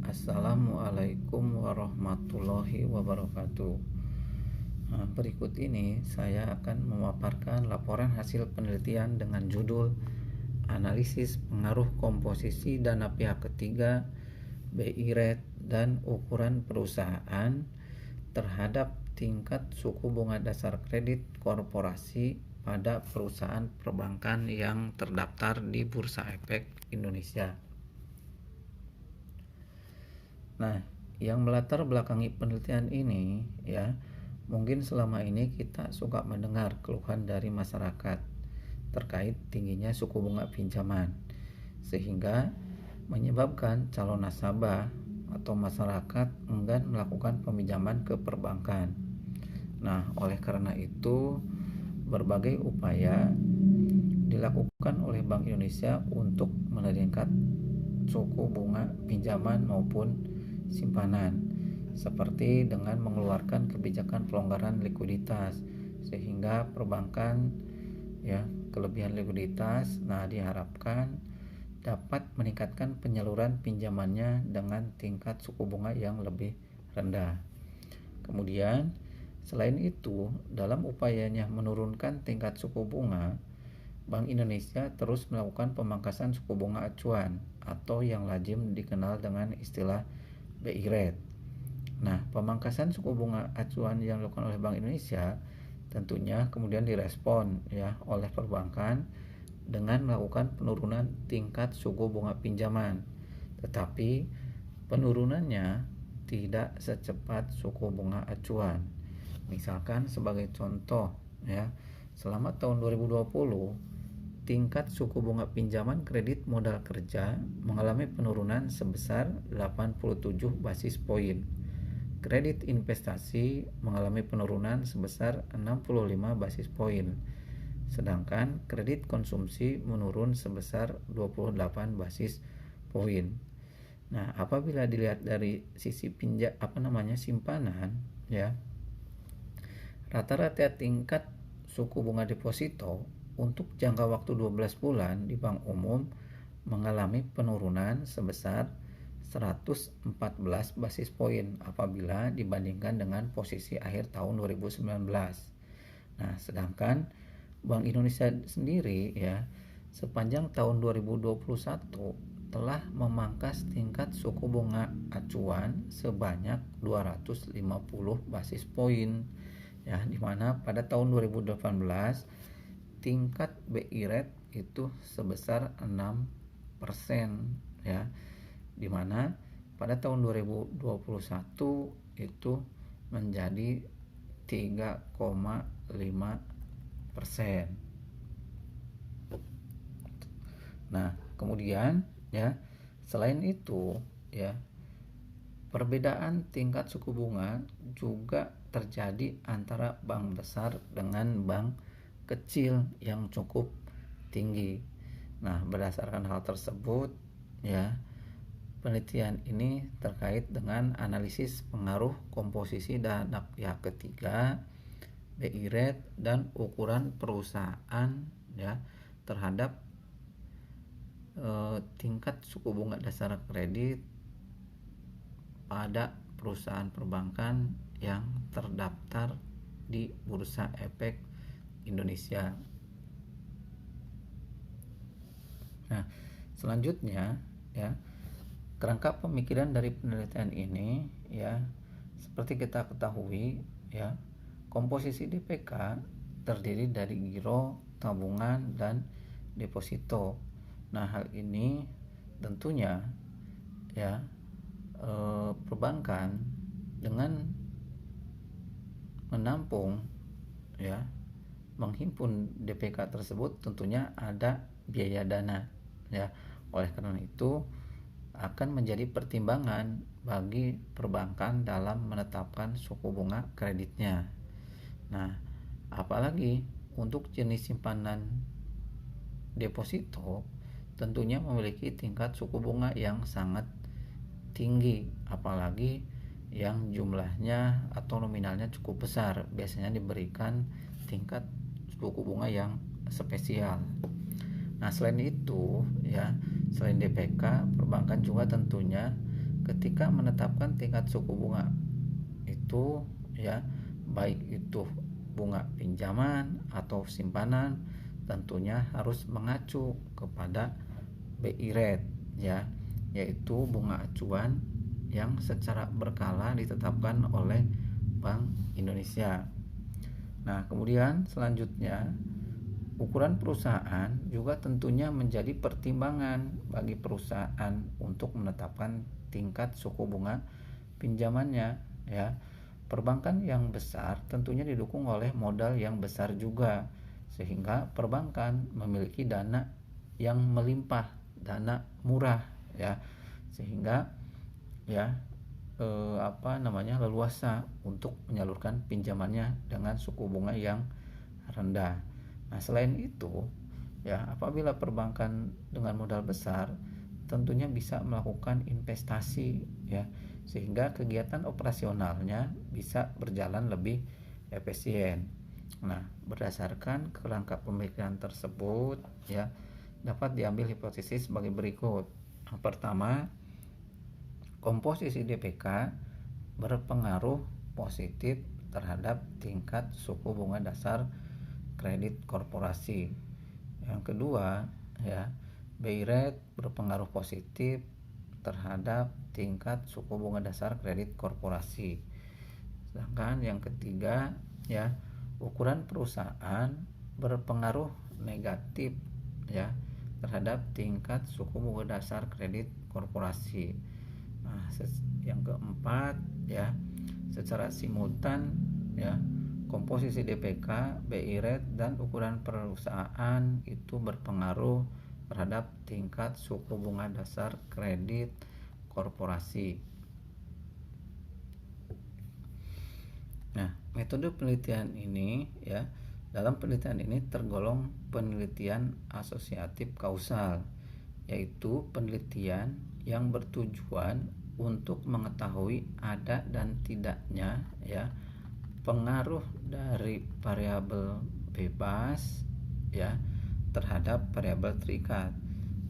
Assalamualaikum warahmatullahi wabarakatuh. Berikut ini saya akan memaparkan laporan hasil penelitian dengan judul Analisis Pengaruh Komposisi Dana Pihak Ketiga, BI Rate, dan Ukuran Perusahaan terhadap tingkat suku bunga dasar kredit korporasi pada perusahaan perbankan yang terdaftar di Bursa Efek Indonesia. Nah, yang melatar belakangi penelitian ini mungkin selama ini kita suka mendengar keluhan dari masyarakat terkait tingginya suku bunga pinjaman, sehingga menyebabkan calon nasabah atau masyarakat enggan melakukan peminjaman ke perbankan. Nah, oleh karena itu berbagai upaya dilakukan oleh Bank Indonesia untuk menurunkan suku bunga pinjaman maupun simpanan, seperti dengan mengeluarkan kebijakan pelonggaran likuiditas sehingga perbankan kelebihan likuiditas diharapkan dapat meningkatkan penyaluran pinjamannya dengan tingkat suku bunga yang lebih rendah. Kemudian selain itu, dalam upayanya menurunkan tingkat suku bunga, Bank Indonesia terus melakukan pemangkasan suku bunga acuan atau yang lazim dikenal dengan istilah BI Rate. Nah, pemangkasan suku bunga acuan yang dilakukan oleh Bank Indonesia tentunya kemudian direspon oleh perbankan dengan melakukan penurunan tingkat suku bunga pinjaman. Tetapi penurunannya tidak secepat suku bunga acuan. Misalkan sebagai contoh selama tahun 2020 tingkat suku bunga pinjaman kredit modal kerja mengalami penurunan sebesar 87 basis poin. Kredit investasi mengalami penurunan sebesar 65 basis poin. Sedangkan kredit konsumsi menurun sebesar 28 basis poin. Nah, apabila dilihat dari sisi simpanan rata-rata tingkat suku bunga deposito untuk jangka waktu 12 bulan di Bank Umum mengalami penurunan sebesar 114 basis poin apabila dibandingkan dengan posisi akhir tahun 2019. Nah, sedangkan Bank Indonesia sendiri sepanjang tahun 2021 telah memangkas tingkat suku bunga acuan sebanyak 250 basis poin di mana pada tahun 2018 tingkat BI Rate itu sebesar 6% di mana pada tahun 2021 itu menjadi 3,5%. Nah, kemudian selain itu perbedaan tingkat suku bunga juga terjadi antara bank besar dengan bank kecil yang cukup tinggi. Nah, berdasarkan hal tersebut penelitian ini terkait dengan analisis pengaruh komposisi dana pihak ketiga, BI Rate, dan ukuran perusahaan terhadap tingkat suku bunga dasar kredit pada perusahaan perbankan yang terdaftar di Bursa Efek Indonesia. Nah, selanjutnya kerangka pemikiran dari penelitian ini seperti kita ketahui komposisi DPK terdiri dari giro, tabungan, dan deposito. Nah, hal ini tentunya perbankan dengan menampung menghimpun DPK tersebut tentunya ada biaya dana oleh karena itu akan menjadi pertimbangan bagi perbankan dalam menetapkan suku bunga kreditnya. Nah, apalagi untuk jenis simpanan deposito tentunya memiliki tingkat suku bunga yang sangat tinggi, apalagi yang jumlahnya atau nominalnya cukup besar, biasanya diberikan tingkat suku bunga yang spesial. Nah, selain itu selain DPK, perbankan juga tentunya ketika menetapkan tingkat suku bunga itu ya, baik itu bunga pinjaman atau simpanan, tentunya harus mengacu kepada BI rate ya, yaitu bunga acuan yang secara berkala ditetapkan oleh Bank Indonesia. Nah, kemudian selanjutnya ukuran perusahaan juga tentunya menjadi pertimbangan bagi perusahaan untuk menetapkan tingkat suku bunga pinjamannya ya. Perbankan yang besar tentunya didukung oleh modal yang besar juga, sehingga perbankan memiliki dana yang melimpah, dana murah ya, sehingga ya leluasa untuk menyalurkan pinjamannya dengan suku bunga yang rendah. Nah, selain itu ya, apabila perbankan dengan modal besar tentunya bisa melakukan investasi ya, sehingga kegiatan operasionalnya bisa berjalan lebih efisien. Nah, berdasarkan kerangka pemikiran tersebut ya, dapat diambil hipotesis sebagai berikut. Yang pertama, komposisi DPK berpengaruh positif terhadap tingkat suku bunga dasar kredit korporasi. Yang kedua ya, BI rate berpengaruh positif terhadap tingkat suku bunga dasar kredit korporasi. Sedangkan yang ketiga ya, ukuran perusahaan berpengaruh negatif ya terhadap tingkat suku bunga dasar kredit korporasi. Nah, yang keempat ya, secara simultan ya, komposisi DPK, BI rate, dan ukuran perusahaan itu berpengaruh terhadap tingkat suku bunga dasar kredit korporasi. Nah, metode penelitian ini ya, dalam penelitian ini tergolong penelitian asosiatif kausal, yaitu penelitian yang bertujuan untuk mengetahui ada dan tidaknya ya pengaruh dari variabel bebas ya terhadap variabel terikat,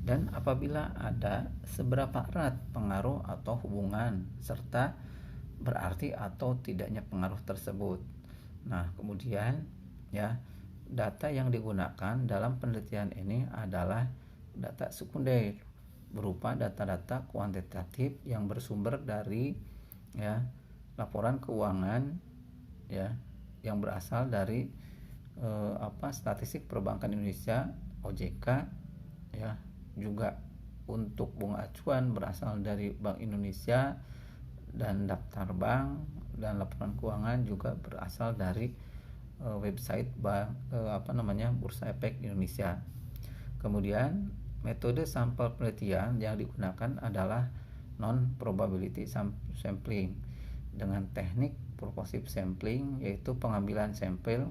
dan apabila ada, seberapa erat pengaruh atau hubungan serta berarti atau tidaknya pengaruh tersebut. Nah, kemudian ya, data yang digunakan dalam penelitian ini adalah data sekunder berupa data-data kuantitatif yang bersumber dari ya laporan keuangan ya yang berasal dari statistik perbankan Indonesia OJK ya, juga untuk bunga acuan berasal dari Bank Indonesia, dan daftar bank dan laporan keuangan juga berasal dari website Bursa Efek Indonesia. Kemudian metode sampel penelitian yang digunakan adalah non probability sampling dengan teknik purposive sampling, yaitu pengambilan sampel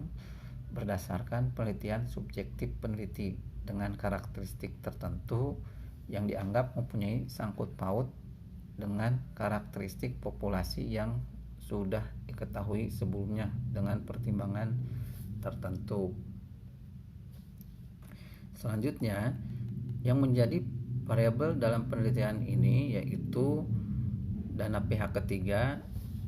berdasarkan penelitian subjektif peneliti dengan karakteristik tertentu yang dianggap mempunyai sangkut paut dengan karakteristik populasi yang sudah diketahui sebelumnya dengan pertimbangan tertentu. Selanjutnya, yang menjadi variabel dalam penelitian ini yaitu dana pihak ketiga,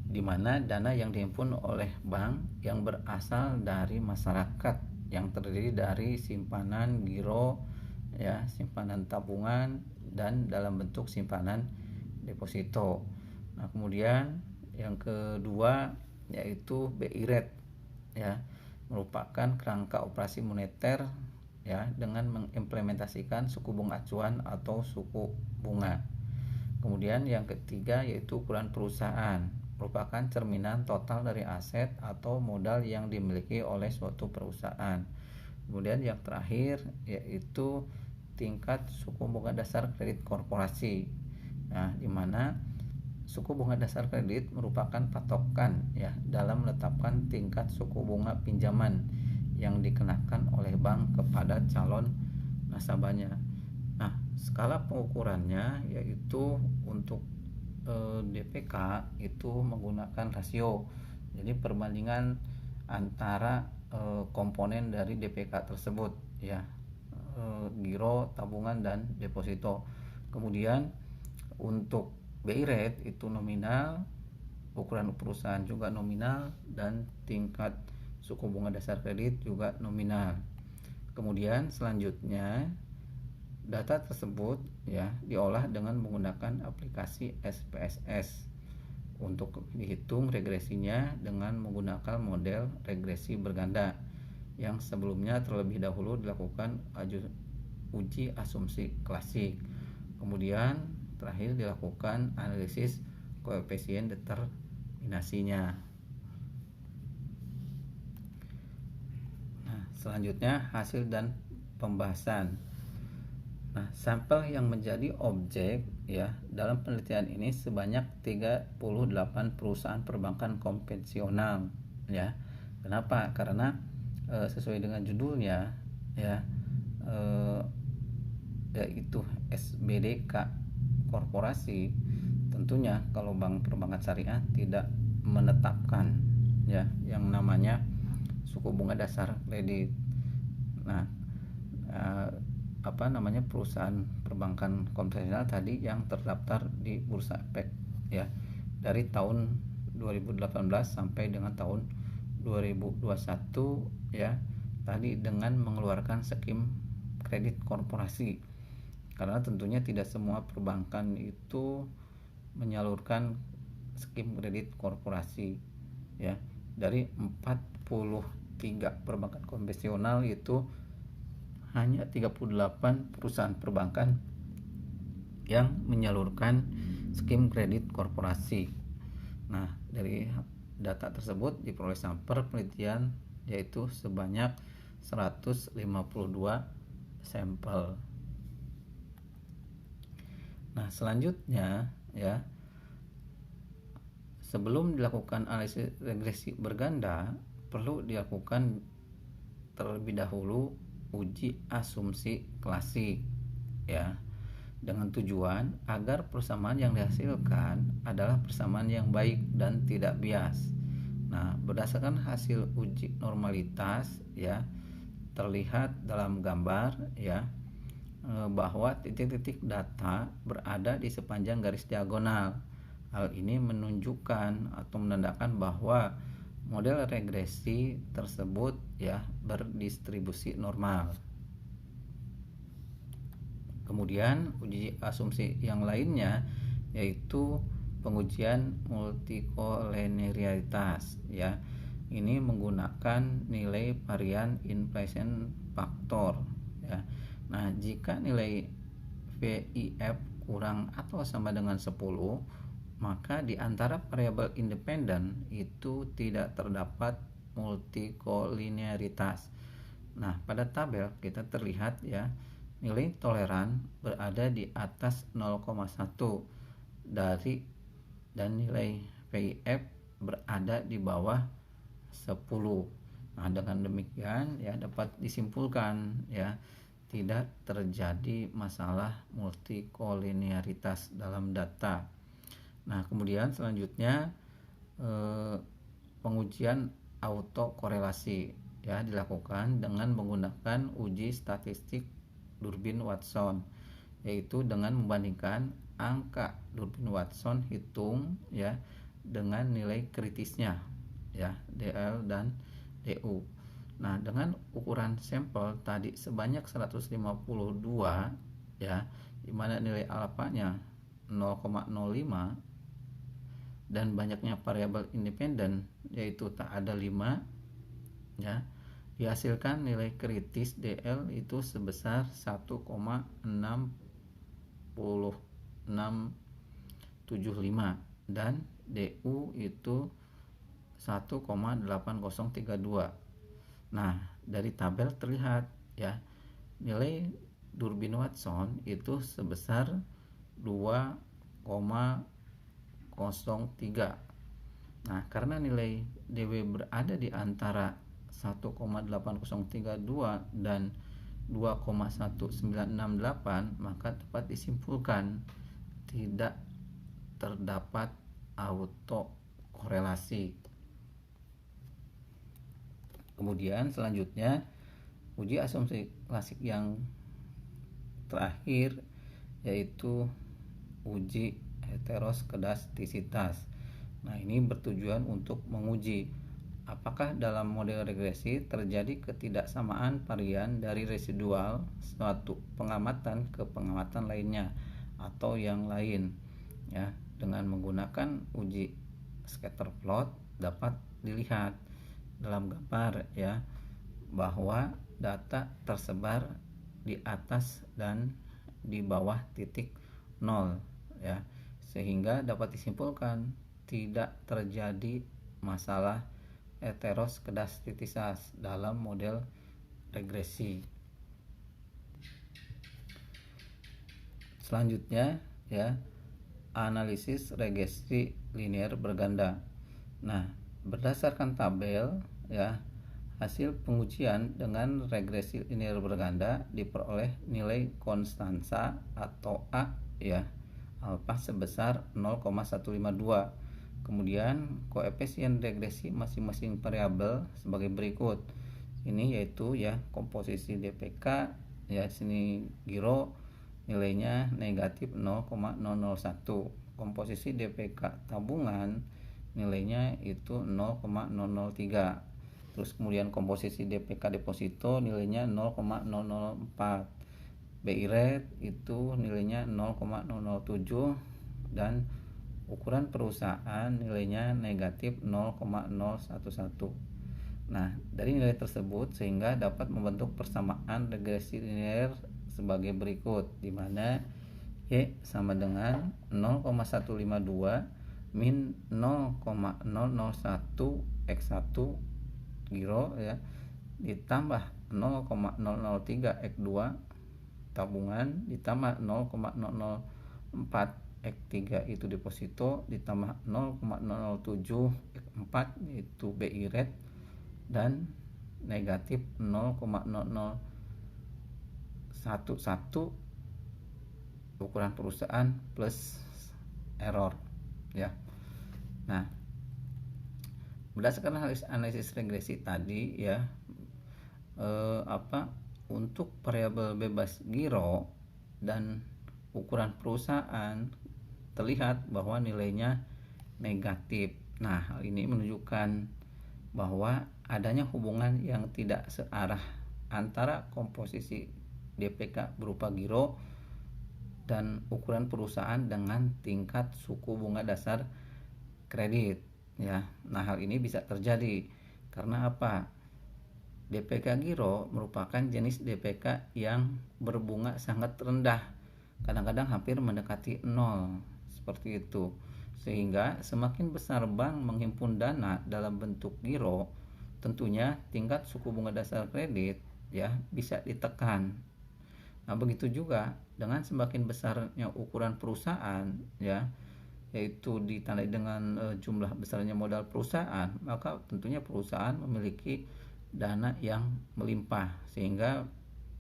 di mana dana yang dihimpun oleh bank yang berasal dari masyarakat yang terdiri dari simpanan giro ya, simpanan tabungan, dan dalam bentuk simpanan deposito. Nah, kemudian yang kedua yaitu BI rate ya, merupakan kerangka operasi moneter ya dengan mengimplementasikan suku bunga acuan atau suku bunga. Kemudian yang ketiga yaitu ukuran perusahaan, merupakan cerminan total dari aset atau modal yang dimiliki oleh suatu perusahaan. Kemudian yang terakhir yaitu tingkat suku bunga dasar kredit korporasi. Nah, di mana suku bunga dasar kredit merupakan patokan ya dalam menetapkan tingkat suku bunga pinjaman yang dikenakan oleh bank kepada calon nasabahnya. Nah, skala pengukurannya yaitu untuk DPK itu menggunakan rasio. Jadi perbandingan antara komponen dari DPK tersebut ya, giro, tabungan, dan deposito. Kemudian untuk BI rate itu nominal, ukuran perusahaan juga nominal, dan tingkat suku bunga dasar kredit juga nominal. Kemudian selanjutnya data tersebut ya diolah dengan menggunakan aplikasi SPSS untuk dihitung regresinya dengan menggunakan model regresi berganda yang sebelumnya terlebih dahulu dilakukan uji asumsi klasik. Kemudian terakhir dilakukan analisis koefisien determinasinya. Nah, selanjutnya hasil dan pembahasan. Nah, sampel yang menjadi objek ya dalam penelitian ini sebanyak 38 perusahaan perbankan konvensional ya. Kenapa? Karena sesuai dengan judulnya ya, yaitu SBDK korporasi. Tentunya kalau bank perbankan syariah tidak menetapkan ya yang namanya suku bunga dasar kredit. Nah, perusahaan perbankan konvensional tadi yang terdaftar di Bursa Efek ya dari tahun 2018 sampai dengan tahun 2021 ya, tadi dengan mengeluarkan skim kredit korporasi, karena tentunya tidak semua perbankan itu menyalurkan skim kredit korporasi ya. Dari 43 perbankan konvensional itu hanya 38 perusahaan perbankan yang menyalurkan skim kredit korporasi. Nah, dari data tersebut diperoleh sampel penelitian yaitu sebanyak 152 sampel. Nah, selanjutnya ya, sebelum dilakukan analisis regresi berganda perlu dilakukan terlebih dahulu uji asumsi klasik ya, dengan tujuan agar persamaan yang dihasilkan adalah persamaan yang baik dan tidak bias. Nah, berdasarkan hasil uji normalitas ya, terlihat dalam gambar ya bahwa titik-titik data berada di sepanjang garis diagonal. Hal ini menunjukkan atau menandakan bahwa model regresi tersebut ya berdistribusi normal. Kemudian uji asumsi yang lainnya yaitu pengujian multikolinearitas ya. Ini menggunakan nilai varian inflation factor ya. Nah, jika nilai VIF kurang atau sama dengan 10, maka di antara variabel independen itu tidak terdapat multikolinearitas. Nah, pada tabel kita terlihat ya, nilai toleran berada di atas 0,1 dan nilai VIF berada di bawah 10. Nah, dengan demikian ya dapat disimpulkan ya tidak terjadi masalah multikolinearitas dalam data. Nah, kemudian selanjutnya pengujian autokorelasi ya dilakukan dengan menggunakan uji statistik Durbin Watson, yaitu dengan membandingkan angka Durbin Watson hitung ya dengan nilai kritisnya ya DL dan DU. Nah, dengan ukuran sampel tadi sebanyak 152 ya, di mana nilai alfanya 0,05 dan banyaknya variabel independen yaitu tak ada 5 ya, dihasilkan nilai kritis DL itu sebesar 1,6675 dan DU itu 1,8032. Nah, dari tabel terlihat ya nilai Durbin Watson itu sebesar 2,03. Nah, karena nilai DW berada di antara 1,8032 dan 2,1968, maka dapat disimpulkan tidak terdapat autokorelasi. Kemudian selanjutnya uji asumsi klasik yang terakhir yaitu uji heteroskedastisitas. Nah, ini bertujuan untuk menguji apakah dalam model regresi terjadi ketidaksamaan varian dari residual suatu pengamatan ke pengamatan lainnya atau yang lain. Ya, dengan menggunakan uji scatter plot dapat dilihat dalam gambar ya bahwa data tersebar di atas dan di bawah titik 0 ya, sehingga dapat disimpulkan tidak terjadi masalah heteroskedastisitas dalam model regresi. Selanjutnya ya, analisis regresi linear berganda. Nah, berdasarkan tabel ya, hasil pengujian dengan regresi linear berganda diperoleh nilai konstansa atau A ya, alfa sebesar 0,152. Kemudian koefisien regresi masing-masing variabel sebagai berikut. Ini yaitu ya komposisi DPK ya, sini giro nilainya negatif 0,001. Komposisi DPK tabungan nilainya itu 0,003. Terus kemudian komposisi DPK deposito nilainya 0,004. BI rate itu nilainya 0,007 dan ukuran perusahaan nilainya negatif 0,011. Nah, dari nilai tersebut sehingga dapat membentuk persamaan regresi linear sebagai berikut, di mana Y sama dengan 0,152 min 0,001 X1 giro ya, ditambah 0,003 X2 tabungan, ditambah 0,004 X3 itu deposito, ditambah 0,007 X4 yaitu BI rate, dan negatif 0,0011 ukuran perusahaan plus error ya. Nah, berdasarkan analisis regresi tadi ya, untuk variabel bebas giro dan ukuran perusahaan terlihat bahwa nilainya negatif. Nah, hal ini menunjukkan bahwa adanya hubungan yang tidak searah antara komposisi DPK berupa giro dan ukuran perusahaan dengan tingkat suku bunga dasar kredit ya. Nah, hal ini bisa terjadi karena apa? DPK giro merupakan jenis DPK yang berbunga sangat rendah, kadang-kadang hampir mendekati 0 seperti itu, sehingga semakin besar bank menghimpun dana dalam bentuk giro, tentunya tingkat suku bunga dasar kredit ya bisa ditekan. Nah, begitu juga dengan semakin besarnya ukuran perusahaan ya, yaitu ditandai dengan jumlah besarnya modal perusahaan, maka tentunya perusahaan memiliki dana yang melimpah sehingga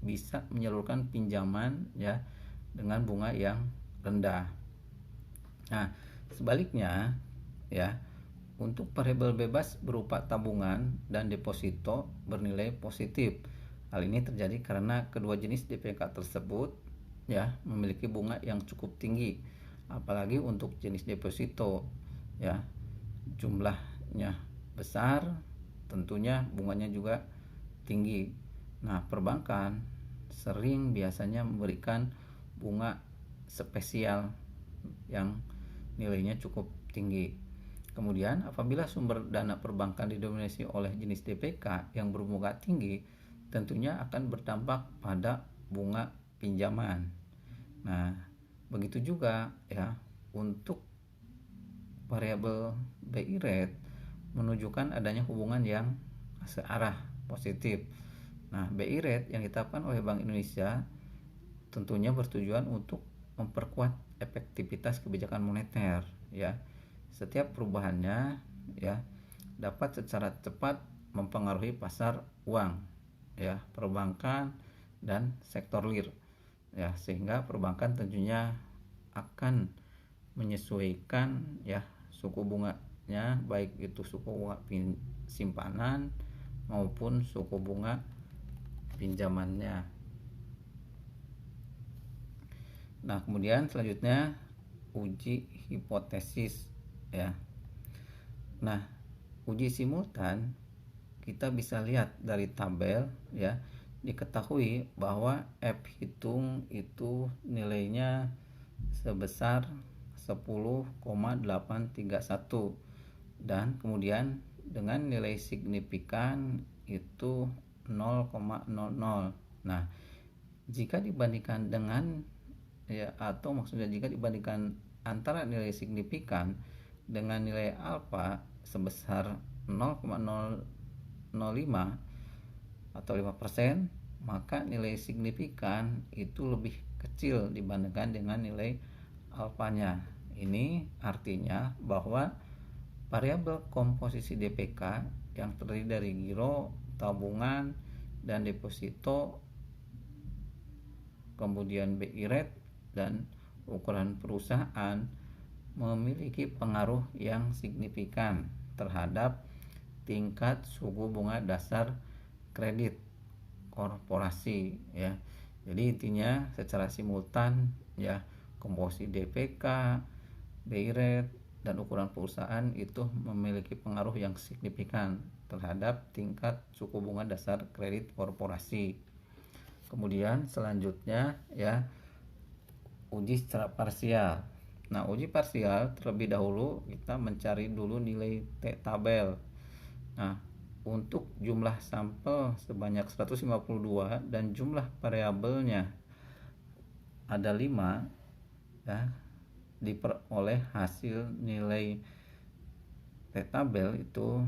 bisa menyalurkan pinjaman ya dengan bunga yang rendah. Nah, sebaliknya ya, untuk variabel bebas berupa tabungan dan deposito bernilai positif. Hal ini terjadi karena kedua jenis DPK tersebut ya memiliki bunga yang cukup tinggi, apalagi untuk jenis deposito ya, jumlahnya besar, tentunya bunganya juga tinggi. Nah, perbankan sering biasanya memberikan bunga spesial yang nilainya cukup tinggi. Kemudian apabila sumber dana perbankan didominasi oleh jenis DPK yang berbunga tinggi, tentunya akan berdampak pada bunga pinjaman. Nah, begitu juga ya untuk variabel BI rate menunjukkan adanya hubungan yang searah positif. Nah, BI rate yang ditetapkan oleh Bank Indonesia tentunya bertujuan untuk memperkuat efektivitas kebijakan moneter ya. Setiap perubahannya ya dapat secara cepat mempengaruhi pasar uang ya, perbankan dan sektor real ya, sehingga perbankan tentunya akan menyesuaikan ya suku bunganya, baik itu suku bunga simpanan maupun suku bunga pinjamannya. Nah, kemudian selanjutnya uji hipotesis ya. Nah, uji simultan kita bisa lihat dari tabel ya, diketahui bahwa F hitung itu nilainya sebesar 10,831 dan kemudian dengan nilai signifikan itu 0,00. Nah, jika dibandingkan dengan ya, atau maksudnya jika dibandingkan antara nilai signifikan dengan nilai alfa sebesar 0,005 atau 5%, maka nilai signifikan itu lebih kecil dibandingkan dengan nilai alfanya. Ini artinya bahwa variabel komposisi DPK yang terdiri dari giro, tabungan, dan deposito, kemudian BI rate dan ukuran perusahaan memiliki pengaruh yang signifikan terhadap tingkat suku bunga dasar kredit korporasi ya. Jadi intinya secara simultan ya, komposisi DPK, BI rate dan ukuran perusahaan itu memiliki pengaruh yang signifikan terhadap tingkat suku bunga dasar kredit korporasi. Kemudian selanjutnya ya, uji secara parsial. Nah, uji parsial terlebih dahulu kita mencari dulu nilai T tabel. Nah, untuk jumlah sampel sebanyak 152 dan jumlah variabelnya ada 5 ya, diperoleh hasil nilai T tabel itu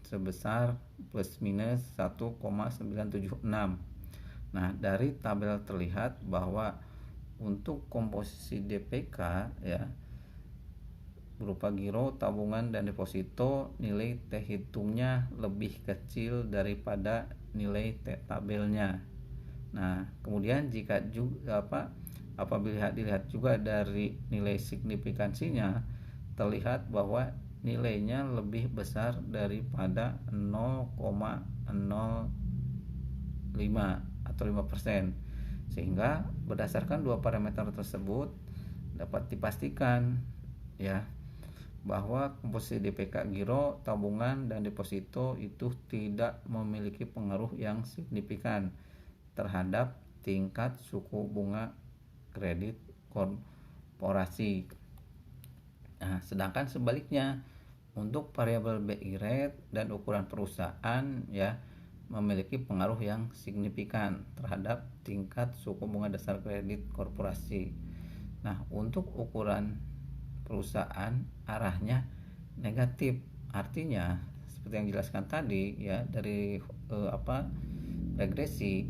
sebesar plus minus 1,976. Nah, dari tabel terlihat bahwa untuk komposisi DPK ya, berupa giro, tabungan, dan deposito, nilai T hitungnya lebih kecil daripada nilai T tabelnya. Nah, kemudian jika juga apabila dilihat juga dari nilai signifikansinya, terlihat bahwa nilainya lebih besar daripada 0,05 atau 5%. Sehingga berdasarkan dua parameter tersebut dapat dipastikan ya bahwa komposisi DPK giro, tabungan, dan deposito itu tidak memiliki pengaruh yang signifikan terhadap tingkat suku bunga kredit korporasi. Nah, sedangkan sebaliknya untuk variabel BI rate dan ukuran perusahaan ya memiliki pengaruh yang signifikan terhadap tingkat suku bunga dasar kredit korporasi. Nah, untuk ukuran perusahaan arahnya negatif. Artinya seperti yang dijelaskan tadi ya, dari regresi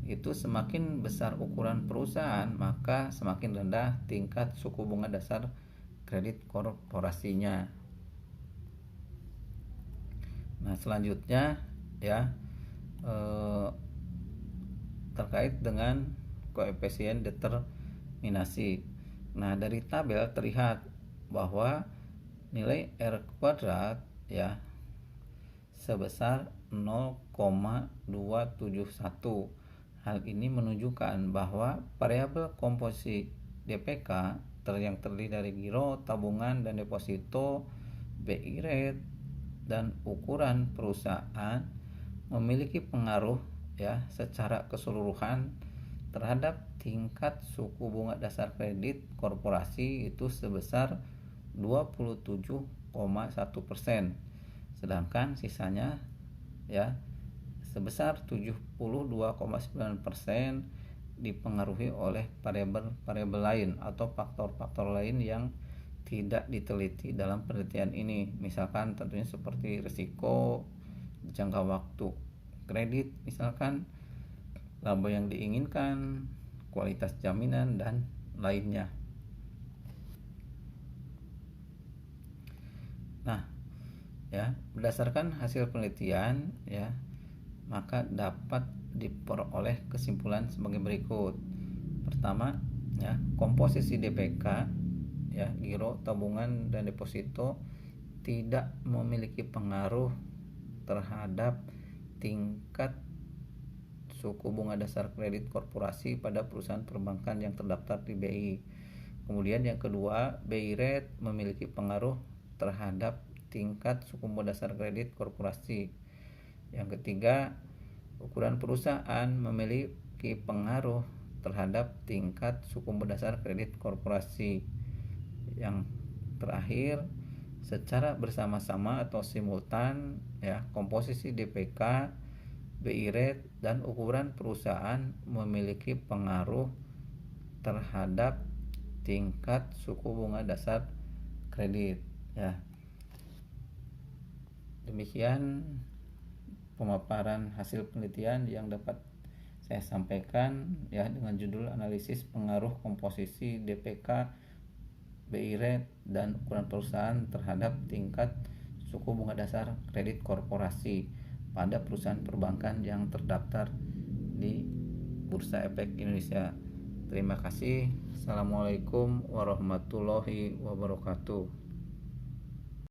itu semakin besar ukuran perusahaan maka semakin rendah tingkat suku bunga dasar kredit korporasinya. Nah, selanjutnya ya terkait dengan koefisien determinasi. Nah, dari tabel terlihat bahwa nilai R kuadrat ya sebesar 0,271. Hal ini menunjukkan bahwa variabel komposisi DPK yang terdiri dari giro, tabungan, dan deposito, BI rate, dan ukuran perusahaan memiliki pengaruh ya secara keseluruhan terhadap tingkat suku bunga dasar kredit korporasi itu sebesar 27,1%, sedangkan sisanya ya sebesar 72,9% dipengaruhi oleh variabel lain atau faktor-faktor lain yang tidak diteliti dalam penelitian ini. Misalkan tentunya seperti risiko, jangka waktu kredit, misalkan laba yang diinginkan, kualitas jaminan, dan lainnya. Nah, ya, berdasarkan hasil penelitian ya, maka dapat diperoleh kesimpulan sebagai berikut. Pertama, ya, komposisi DPK ya, giro, tabungan, dan deposito tidak memiliki pengaruh terhadap tingkat suku bunga dasar kredit korporasi pada perusahaan perbankan yang terdaftar di BI. Kemudian yang kedua, BI rate memiliki pengaruh terhadap tingkat suku bunga dasar kredit korporasi. Yang ketiga, ukuran perusahaan memiliki pengaruh terhadap tingkat suku bunga dasar kredit korporasi. Yang terakhir, secara bersama-sama atau simultan ya, komposisi DPK, BI rate dan ukuran perusahaan memiliki pengaruh terhadap tingkat suku bunga dasar kredit ya. Demikian pemaparan hasil penelitian yang dapat saya sampaikan ya, dengan judul analisis pengaruh komposisi DPK, BI rate dan ukuran perusahaan terhadap tingkat suku bunga dasar kredit korporasi pada perusahaan perbankan yang terdaftar di Bursa Efek Indonesia. Terima kasih. Assalamualaikum warahmatullahi wabarakatuh.